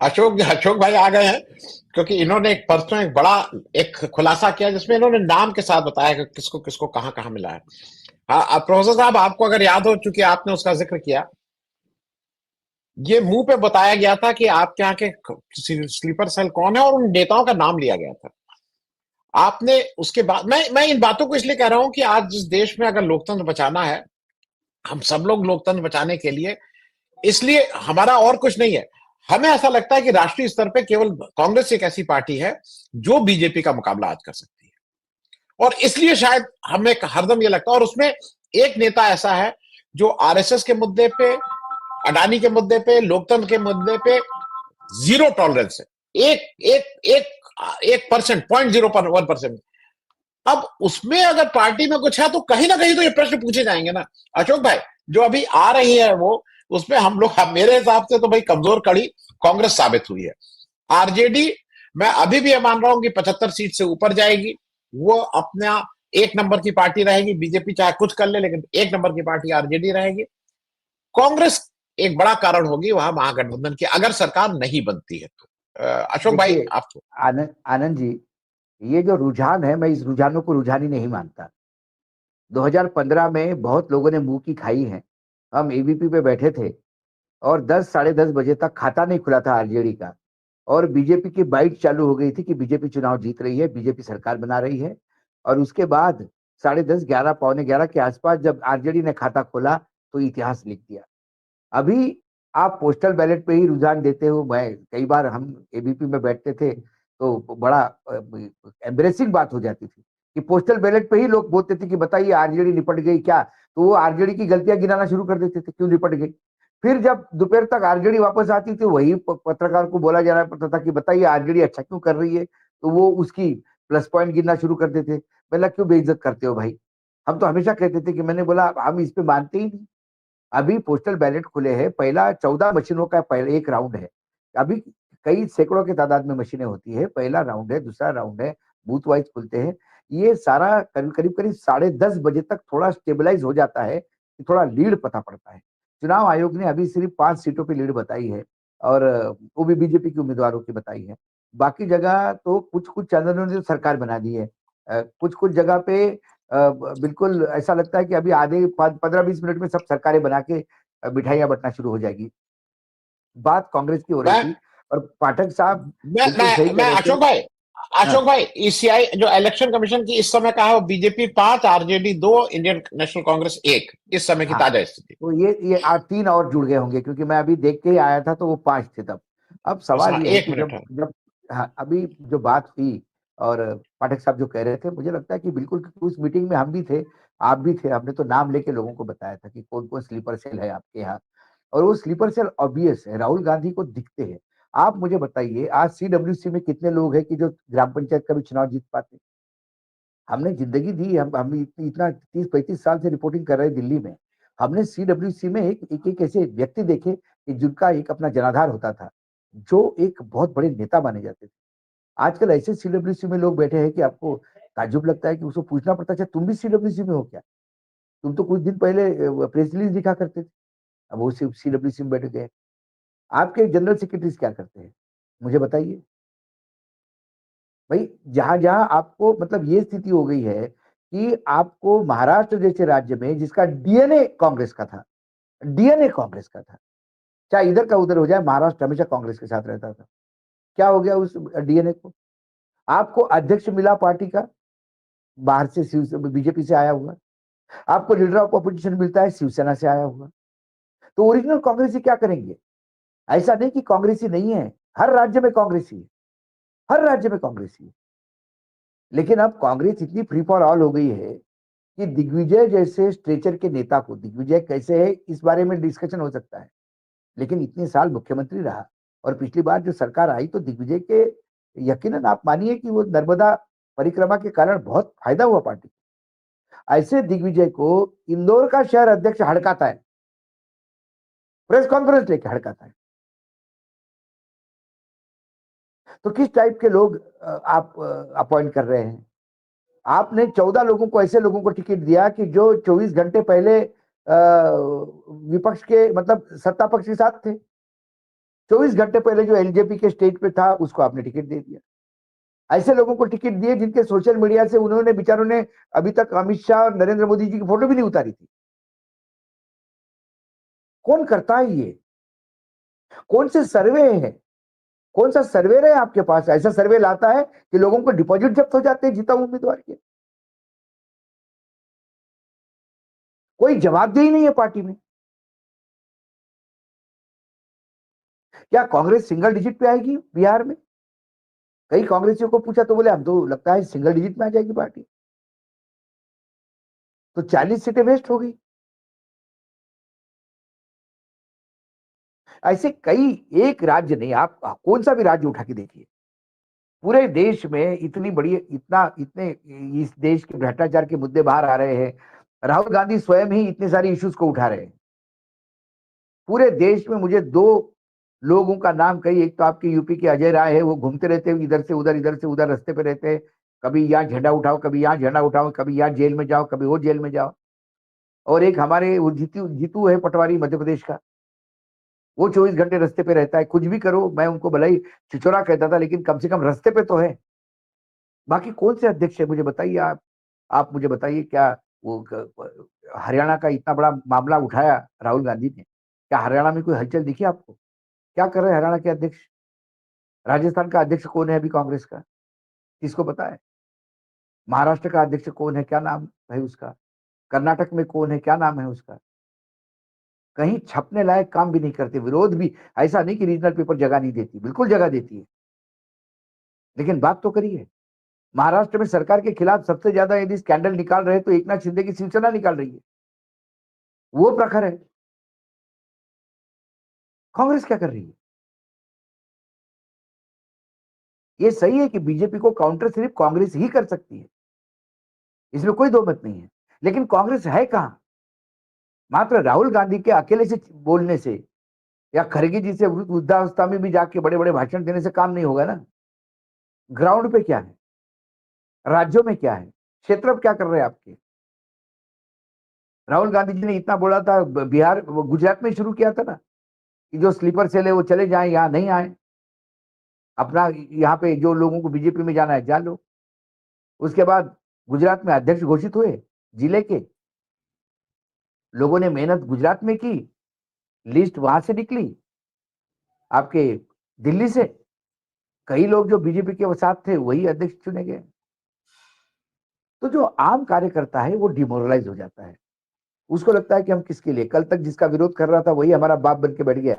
अशोक अशोक भाई आ गए हैं, क्योंकि इन्होंने एक परसों एक बड़ा एक खुलासा किया जिसमें इन्होंने नाम के साथ बताया कि किसको किसको कहाँ कहाँ मिला है। हाँ, प्रोफेसर साहब, आपको अगर याद हो, चूंकि आपने उसका जिक्र किया, ये मुंह पे बताया गया था कि आपके यहाँ के स्लीपर सेल कौन है और उन नेताओं का नाम लिया गया था। आपने उसके बाद, मैं इन बातों को इसलिए कह रहा हूं कि आज जिस देश में अगर लोकतंत्र बचाना है, हम सब लोग लोकतंत्र बचाने के लिए, इसलिए हमारा और कुछ नहीं है। हमें ऐसा लगता है कि राष्ट्रीय स्तर पे केवल कांग्रेस एक ऐसी पार्टी है जो बीजेपी का मुकाबला आज कर सकती है, और इसलिए शायद हमें हरदम ये लगता है। और उसमें एक नेता ऐसा है जो आरएसएस के मुद्दे पे, अडानी के मुद्दे पे, लोकतंत्र के मुद्दे पे जीरो टॉलरेंस है। एक एक एक 1%, 0.01%। अब उसमें अगर पार्टी में कुछ है तो कहीं ना कहीं तो ये प्रश्न पूछे जाएंगे ना। अशोक भाई, जो अभी आ रही है वो, उसमें हम लोग, मेरे हिसाब से तो भाई कमजोर कड़ी कांग्रेस साबित हुई है। आरजेडी, मैं अभी भी ये मान रहा हूं कि 75 सीट से ऊपर जाएगी। वो अपना एक नंबर की पार्टी रहेगी। बीजेपी चाहे कुछ कर ले, लेकिन एक नंबर की पार्टी आरजेडी रहेगी। कांग्रेस एक बड़ा कारण होगी वहां महागठबंधन की, अगर सरकार नहीं बनती है तो। अशोक भाई, देखिए आप तो। आनंद आनंद जी, ये जो रुझान है, मैं इस रुझानों को रुझान ही नहीं मानता। 2015 में बहुत लोगों ने मुंह की खाई है। हम एबीपी पे बैठे थे और 10 साढ़े 10 बजे तक खाता नहीं खुला था आरजेडी का, और बीजेपी की बाइट चालू हो गई थी कि बीजेपी चुनाव जीत रही है, बीजेपी सरकार बना रही है। और उसके बाद साढ़े 10, 11, पौने 11 के आसपास जब आरजेडी ने खाता खोला तो इतिहास लिख दिया। अभी आप पोस्टल बैलेट पे ही रुझान देते हो। मैं कई बार, हम एबीपी में बैठते थे तो बड़ा एम्बरेसिंग बात हो जाती थी कि पोस्टल बैलेट पे ही लोग बोलते थे कि बताइए आरजेडी निपट गई क्या। तो वो आरजेडी की गलतियां गिनाना शुरू कर देते थे, क्यों निपट गई। फिर जब दोपहर तक आरजेडी वापस आती थी, वही पत्रकार को बोला जाना पड़ता था कि बताइए आरजेडी अच्छा क्यों कर रही है, तो वो उसकी प्लस पॉइंट गिनना शुरू कर देते। बोला क्यों बेइज्जत करते हो भाई। हम तो हमेशा कहते थे कि, मैंने बोला हम इस पे मानते ही नहीं। अभी पोस्टल बैलेट खुले हैं, पहला 14 मशीनों का पहले एक राउंड है। अभी कई सैकड़ों की तादाद में मशीनें होती है, पहला राउंड है, दूसरा राउंड है, बूथ वाइज खुलते हैं। ये सारा करीब करीब करीब साढ़े 10 बजे तक थोड़ा स्टेबलाइज हो जाता है कि थोड़ा लीड पता पड़ता है। चुनाव आयोग ने अभी सिर्फ 5 सीटों पे लीड बताई है, और वो भी बीजेपी के उम्मीदवारों की बताई है। बाकी जगह तो कुछ कुछ चैनलों ने तो सरकार बना दी है। कुछ कुछ जगह पे बिल्कुल ऐसा लगता है कि अभी आधे 15-20 मिनट में सब सरकारें बना के मिठाइयाँ बंटना शुरू हो जाएगी। बात कांग्रेस की हो रही मैं थी, और पाठक साहब मैं बिल्कुल सही मैं कह मैं रहे थे। अशोक हाँ, भाई, ईसीआई जो इलेक्शन कमीशन की इस समय का है, वो BJP 5, RJD 2, Indian national Congress 1, इस समय की हाँ, ताजा स्थिति। तो ये 3 और जुड़ गए होंगे, क्योंकि मैं अभी देख के ही आया था तो वो 5 थे तब। अब बस सवाल हाँ, ये है एक कि मिनट जब है। जब हाँ, अभी जो बात हुई, और पाठक साहब जो कह रहे थे, मुझे लगता है कि बिल्कुल, क्योंकि उस मीटिंग में हम भी थे, आप भी थे। हमने तो नाम लेके लोगों को बताया था कि कौन कौन स्लीपर सेल है आपके यहाँ। और वो स्लीपर सेल ऑब्वियस है, राहुल गांधी को दिखते हैं। आप मुझे बताइए, आज सीडब्ल्यूसी में कितने लोग हैं कि जो ग्राम पंचायत का भी चुनाव जीत पाते। हमने जिंदगी दी, हम इतना 30-35 साल से रिपोर्टिंग कर रहे हैं दिल्ली में। हमने सीडब्ल्यूसी में एक ऐसे व्यक्ति देखे कि जिनका एक अपना जनाधार होता था, जो एक बहुत बड़े नेता माने जाते थे। आजकल ऐसे सीडब्ल्यूसी में लोग बैठे हैं कि आपको ताज्जुब लगता है कि उसको पूछना पड़ता है, अच्छा तुम भी सीडब्ल्यूसी में हो क्या? तुम तो कुछ दिन पहले प्रेस रिलीज दिखा करते थे। अब वो सीडब्ल्यूसी में बैठ गए। आपके जनरल सेक्रेटरीज क्या करते हैं? मुझे बताइए। भाई, जहां-जहां आपको, मतलब ये स्थिति हो गई है कि आपको महाराष्ट्र जैसे राज्य में, जिसका डीएनए कांग्रेस का था, डीएनए कांग्रेस का था, चाहे इधर का उधर हो जाए, महाराष्ट्र हमेशा कांग्रेस के साथ रहता था। क्या हो गया उस डीएनए को? आपको अध्यक्ष मिला पार्टी का, बाहर से बीजेपी से आया हुआ। आपको लीडर ऑफ अपोजिशन मिलता है, शिवसेना से आया हुआ। तो ओरिजिनल कांग्रेसी क्या करेंगे? ऐसा नहीं कि कांग्रेसी नहीं है, हर राज्य में कांग्रेसी है, हर राज्य में कांग्रेसी है। लेकिन अब कांग्रेस इतनी फ्री फॉर ऑल हो गई है कि दिग्विजय जैसे स्ट्रेचर के नेता को, दिग्विजय कैसे है इस बारे में डिस्कशन हो सकता है, लेकिन इतने साल मुख्यमंत्री रहा, और पिछली बार जो सरकार आई तो दिग्विजय के, यकीनन आप मानिए कि वो नर्मदा परिक्रमा के कारण बहुत फायदा हुआ पार्टी को। ऐसे दिग्विजय को इंदौर का शहर अध्यक्ष हड़काता है, प्रेस कॉन्फ्रेंस लेके हड़काता है। तो किस टाइप के लोग आप अपॉइंट कर रहे हैं? आपने 14 लोगों को, ऐसे लोगों को टिकट दिया कि जो 24 घंटे पहले विपक्ष के, मतलब सत्ता पक्ष के साथ थे। 24 घंटे पहले जो एलजेपी के स्टेज पे था उसको आपने टिकट दे दिया। ऐसे लोगों को टिकट दिए जिनके सोशल मीडिया से उन्होंने बेचारों ने अभी तक अमित शाह और नरेंद्र मोदी जी की फोटो भी नहीं उतारी थी। कौन करता है ये? कौन से सर्वे है? कौन सा सर्वे है आपके पास ऐसा सर्वे लाता है कि लोगों को डिपॉजिट जब्त हो जाते हैं जीता उम्मीदवार के? कोई जवाबदेही नहीं है पार्टी में। क्या कांग्रेस सिंगल डिजिट पे आएगी बिहार में? कई कांग्रेसियों को पूछा तो बोले हम तो लगता है सिंगल डिजिट में आ जाएगी पार्टी। तो 40 सीटें वेस्ट हो गई। ऐसे कई, एक राज्य नहीं, आप कौन सा भी राज्य उठा के देखिए, पूरे देश में इतनी बड़ी इतने इस देश के भ्रष्टाचार के मुद्दे बाहर आ रहे हैं। राहुल गांधी स्वयं ही इतने सारे इश्यूज को उठा रहे हैं। पूरे देश में मुझे दो लोगों का नाम कही, एक तो आपके यूपी के अजय राय है, वो घूमते रहते हैं इधर से उधर रास्ते पे रहते हैं, कभी यहाँ झंडा उठाओ, कभी यहाँ झंडा उठाओ, कभी यहाँ जेल में जाओ, कभी वो जेल में जाओ। और एक हमारे वो जीतू जीतू है पटवारी मध्य प्रदेश का, वो 24 घंटे रास्ते पे रहता है, कुछ भी करो। मैं उनको भले ही छिछोरा कहता था, लेकिन कम से कम रास्ते पे तो है। बाकी कौन से अध्यक्ष है मुझे बताइए आप मुझे बताइए। क्या वो हरियाणा का इतना बड़ा मामला उठाया राहुल गांधी ने, क्या हरियाणा में कोई हलचल दिखी आपको? क्या कर रहे हैं हरियाणा के अध्यक्ष? राजस्थान का अध्यक्ष कौन है अभी कांग्रेस का, किसको पता है? महाराष्ट्र का अध्यक्ष कौन है, क्या नाम है उसका? कर्नाटक में कौन है, क्या नाम है उसका? कहीं छपने लायक काम भी नहीं करते। विरोध भी ऐसा नहीं कि रीजनल पेपर जगह नहीं देती, बिल्कुल जगह देती है, लेकिन बात तो करिए। महाराष्ट्र में सरकार के खिलाफ सबसे ज्यादा यदि स्कैंडल निकाल रहे तो एकनाथ शिंदे की शिवसेना निकाल रही है, वो प्रखर है। कांग्रेस क्या कर रही है? ये सही है कि बीजेपी को काउंटर सिर्फ कांग्रेस ही कर सकती है, इसमें कोई दो मत नहीं है, लेकिन कांग्रेस है कहां? मात्र राहुल गांधी के अकेले से बोलने से या खड़गे जी से वृद्धावस्था में भी जाके बड़े बड़े भाषण देने से काम नहीं होगा ना। ग्राउंड पे क्या है, राज्यों में क्या है, क्षेत्र क्या कर रहे हैं आपके? राहुल गांधी जी ने इतना बोला था, बिहार गुजरात में शुरू किया था ना, कि जो स्लीपर सेल है वो चले जाएं, यहाँ नहीं आए, अपना यहाँ पे जो लोगों को बीजेपी में जाना है जा लो। उसके बाद गुजरात में अध्यक्ष घोषित हुए, जिले के लोगों ने मेहनत गुजरात में की, लिस्ट वहां से निकली, आपके दिल्ली से कई लोग जो बीजेपी के साथ थे वही अध्यक्ष चुने गए। तो जो आम कार्यकर्ता है वो डिमोरलाइज हो जाता है, उसको लगता है कि हम किसके लिए, कल तक जिसका विरोध कर रहा था वही हमारा बाप बन के बैठ गया।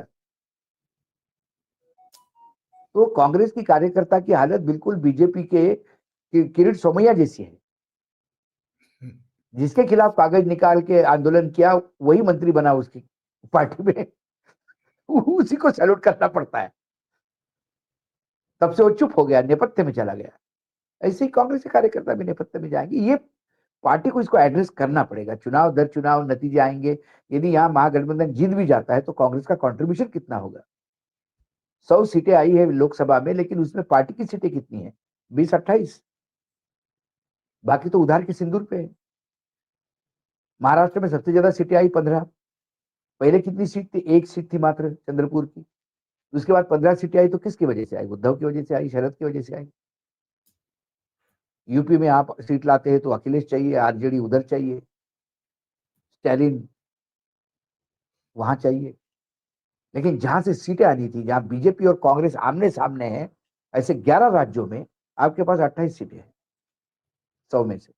तो कांग्रेस की कार्यकर्ता की हालत बिल्कुल बीजेपी के किरीट सोमैया जैसी है। जिसके खिलाफ कागज निकाल के आंदोलन किया वही मंत्री बना उसकी पार्टी में, उसी को सैल्यूट करना पड़ता है। तब से वो चुप हो गया, नेपथ्य में चला गया। ऐसे ही कांग्रेस के कार्यकर्ता भी नेपथ्य में जाएंगे। ये पार्टी को इसको एड्रेस करना पड़ेगा। चुनाव दर चुनाव नतीजे आएंगे। यदि यहाँ महागठबंधन जीत भी जाता है तो कांग्रेस का कंट्रीब्यूशन कितना होगा? 100 सीटें आई है लोकसभा में, लेकिन उसमें पार्टी की सीटें कितनी है? 20-28। बाकी तो उधार के सिंदूर पे है। महाराष्ट्र में सबसे ज्यादा सीटें आई 15। पहले कितनी सीट थी? एक सीट थी मात्र चंद्रपुर की। उसके बाद 15 सीटें आई तो किसकी वजह से आई? उद्धव की वजह से आई, शरद की वजह से आई। यूपी में आप सीट लाते हैं तो अखिलेश चाहिए, आरजेडी उधर चाहिए, स्टैलिन वहां चाहिए। लेकिन जहां से सीटें आनी थी, जहां बीजेपी और कांग्रेस आमने सामने है, ऐसे 11 राज्यों में आपके पास 28 सीटें हैं 100 में से।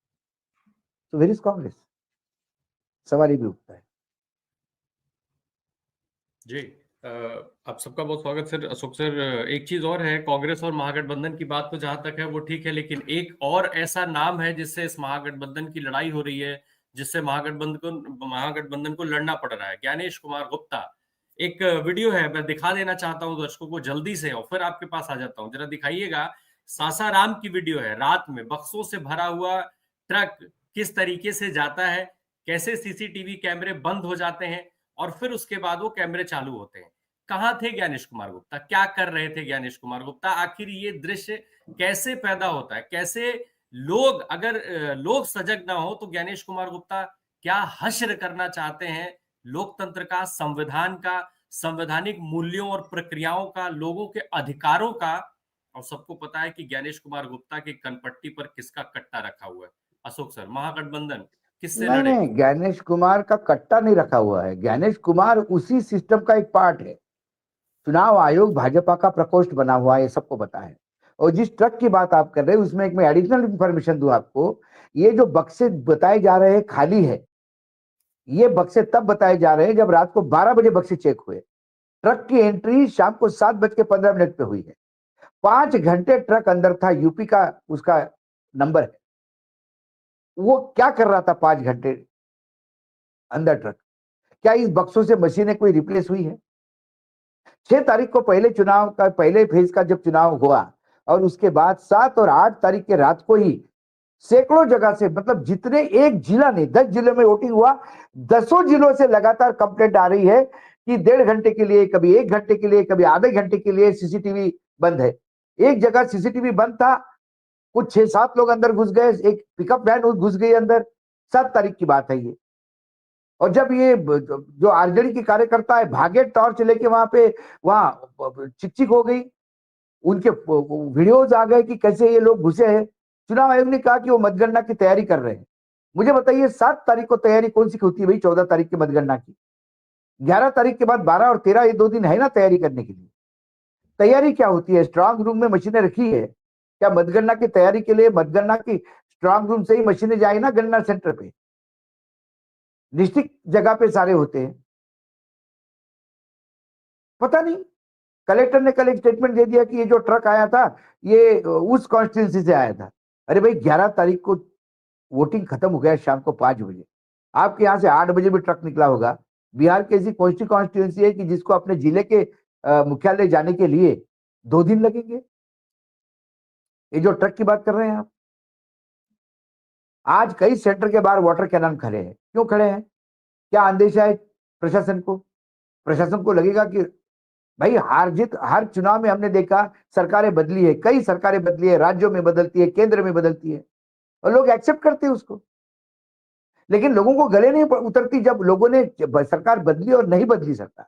तो वेर इज कांग्रेस? सवाल ये भी उठता है। जी, आप सबका बहुत स्वागत सर। अशोक सर, एक चीज और है, कांग्रेस और महागठबंधन की बात तो जहां तक है वो ठीक है, लेकिन एक और ऐसा नाम है जिससे इस महागठबंधन की लड़ाई हो रही है, जिससे महागठबंधन को लड़ना पड़ रहा है। ज्ञानेश कुमार गुप्ता, एक वीडियो है, मैं दिखा देना चाहता हूं दर्शकों को जल्दी से, और फिर आपके पास आ जाता हूं। जरा दिखाइएगा, सासाराम की वीडियो है। रात में बक्सों से भरा हुआ ट्रक किस तरीके से जाता है, कैसे सीसीटीवी कैमरे बंद हो जाते हैं और फिर उसके बाद वो कैमरे चालू होते हैं। कहां थे ज्ञानेश कुमार गुप्ता? क्या कर रहे थे ज्ञानेश कुमार गुप्ता? आखिर ये दृश्य कैसे पैदा होता है? कैसे लोग, अगर लोग सजग ना हो तो ज्ञानेश कुमार गुप्ता क्या हश्र करना चाहते हैं लोकतंत्र का, संविधान का, संवैधानिक मूल्यों और प्रक्रियाओं का, लोगों के अधिकारों का। और सबको पता है कि ज्ञानेश कुमार गुप्ता की कनपट्टी पर किसका कट्टा रखा हुआ है। अशोक सर, महागठबंधन किससे नहीं नहीं, लड़ेगी? ज्ञानेश कुमार का कट्टा नहीं रखा हुआ है। ज्ञानेश कुमार उसी सिस्टम का एक पार्ट है। चुनाव आयोग भाजपा का प्रकोष्ठ बना हुआ है, ये सबको पता है। और जिस ट्रक की बात आप कर रहे हैं उसमें एक मैं एडिशनल इंफॉर्मेशन दूं आपको, ये जो बक्से बताए जा रहे हैं खाली है, ये बक्से तब बताए जा रहे हैं जब रात को 12 बजे बक्से चेक हुए। ट्रक की एंट्री शाम को 7:15 पे हुई है। 5 घंटे ट्रक अंदर था, यूपी का उसका नंबर है। वो क्या कर रहा था 5 घंटे अंदर ट्रक? क्या इस बक्सों से मशीनें कोई रिप्लेस हुई है? 6 तारीख को पहले चुनाव का पहले फेज का जब चुनाव हुआ और उसके बाद 7 और 8 तारीख के रात को ही सैकड़ों जगह से, मतलब जितने एक जिला नहीं 10 जिलों में वोटिंग हुआ, 10 जिलों से लगातार कंप्लेंट आ रही है कि 1.5 घंटे के लिए, कभी 1 घंटे के लिए, कभी आधे घंटे के लिए सीसीटीवी बंद है। एक जगह सीसीटीवी बंद था, कुछ 6-7 लोग अंदर घुस गए, एक पिकअप वैन घुस गई अंदर। 7 तारीख की बात है ये। और जब ये जो आरजेडी के कार्यकर्ता है भागे टॉर्च लेके वहां पे, वहां चिक हो गई, उनके वीडियोज आ गए कि कैसे ये लोग घुसे हैं। चुनाव आयोग ने कहा कि वो मतगणना की तैयारी कर रहे हैं। मुझे बताइए 7 तारीख को तैयारी कौन सी होती है भाई? 14 तारीख की मतगणना की। 11 तारीख के बाद 12 और 13, ये 2 दिन है ना तैयारी करने के लिए। तैयारी क्या होती है? स्ट्रांग रूम में मशीनें रखी है क्या मतगणना की तैयारी के लिए? मतगणना की स्ट्रांग रूम से ही मशीनें जाए ना गणना सेंटर पे, डिस्ट्रिक्ट जगह पे सारे होते हैं। पता नहीं, कलेक्टर ने कल एक स्टेटमेंट दे दिया कि ये जो ट्रक आया था ये उस कॉन्स्टिट्यूंसी से आया था। अरे भाई 11 तारीख को वोटिंग खत्म हो गया शाम को 5 बजे, आपके यहाँ से 8 बजे भी ट्रक निकला होगा। बिहार की ऐसी कौन सी कॉन्स्टिट्यूंसी है कि जिसको अपने जिले के मुख्यालय जाने के लिए 2 दिन लगेंगे? ये जो ट्रक की बात कर रहे हैं आप, आज कई सेंटर के बाहर वाटर कैनन खड़े हैं। क्यों खड़े हैं? क्या अंदेशा है प्रशासन को? प्रशासन को लगेगा कि भाई हार जीत, हर चुनाव में हमने देखा सरकारें बदली है, कई सरकारें बदली है, राज्यों में बदलती है, केंद्र में बदलती है, और लोग एक्सेप्ट करते हैं उसको। लेकिन लोगों को गले नहीं उतरती जब लोगों ने सरकार बदली और नहीं बदली सरकार,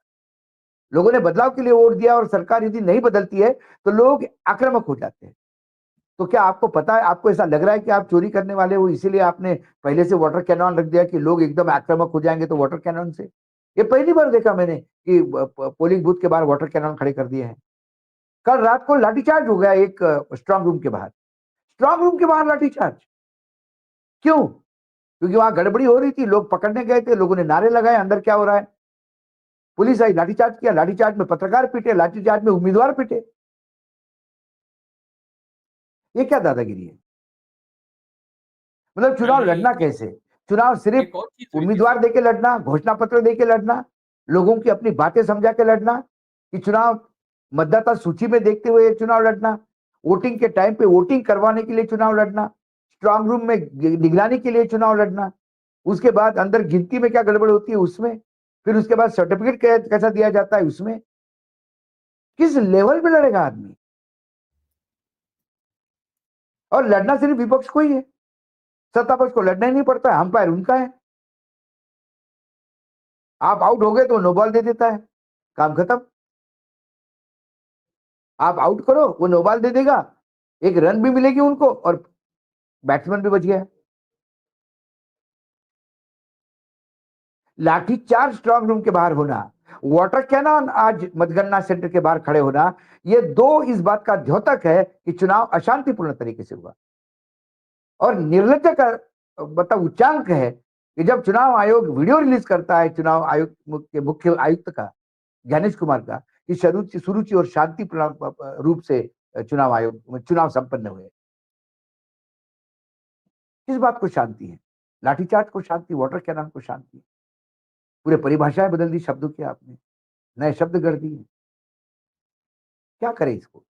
लोगों ने बदलाव के लिए वोट दिया और सरकार यदि नहीं बदलती है तो लोग आक्रामक हो जाते हैं। तो क्या आपको पता है, आपको ऐसा लग रहा है कि आप चोरी करने वाले हो इसीलिए आपने पहले से वाटर कैनन रख दिया कि लोग एकदम आक्रामक हो जाएंगे तो वाटर कैनन से? ये पहली बार देखा मैंने कि पोलिंग बूथ के बाहर वाटर कैनन खड़े कर दिए हैं। कल रात को लाठीचार्ज हो गया एक स्ट्रांग रूम के बाहर। स्ट्रांग रूम के बाहर लाठीचार्ज क्यों? क्योंकि वहां गड़बड़ी हो रही थी, लोग पकड़ने गए थे, लोगों ने नारे लगाए अंदर क्या हो रहा है। पुलिस आई, लाठीचार्ज किया, लाठीचार्ज में पत्रकार पीटे, लाठीचार्ज में उम्मीदवार पीटे। ये क्या दादागिरी है? मतलब कल चुनाव लड़ना कैसे? चुनाव सिर्फ एक और चीज हुई थी उम्मीदवार सर। देके लड़ना, घोषणा पत्र देके लड़ना, लोगों की अपनी बातें समझा के लड़ना, कि चुनाव मतदाता सूची में देखते हुए चुनाव लड़ना, वोटिंग के टाइम पे वोटिंग करवाने के लिए चुनाव लड़ना, स्ट्रांग रूम में निगरानी के लिए चुनाव लड़ना, उसके बाद अंदर गिनती में क्या गड़बड़ होती है उसमें, फिर उसके बाद सर्टिफिकेट कैसा दिया जाता है उसमें। किस लेवल पे लड़ेगा आदमी? और लड़ना सिर्फ विपक्ष को ही है, सत्ता पक्ष को लड़ना ही नहीं पड़ता है, अंपायर उनका है। आप आउट हो गए तो नो बॉल दे देता है, काम खत्म। आप आउट करो वो नो बॉल दे देगा, एक रन भी मिलेगी उनको और बैट्समैन भी बच गया। लाठीचार्ज स्ट्रांग रूम के बाहर होना, वाटर कैनन आज मतगणना सेंटर के बाहर खड़े होना, ये दो इस बात का द्योतक है कि चुनाव अशांतिपूर्ण तरीके से हुआ। और निर्लज का मतलब उच्चांक है कि जब चुनाव आयोग वीडियो रिलीज करता है चुनाव आयोग के मुख्य आयुक्त का, ज्ञानेश कुमार का, कि सुरुचि और शांति रूप से चुनाव संपन्न हुए। किस बात को शांति है? लाठीचार्ज को शांति, वाटर कैनन को शांति? पूरे परिभाषाएं बदल दी शब्दों की आपने, नए शब्द गढ़ दिए। क्या करे इसको?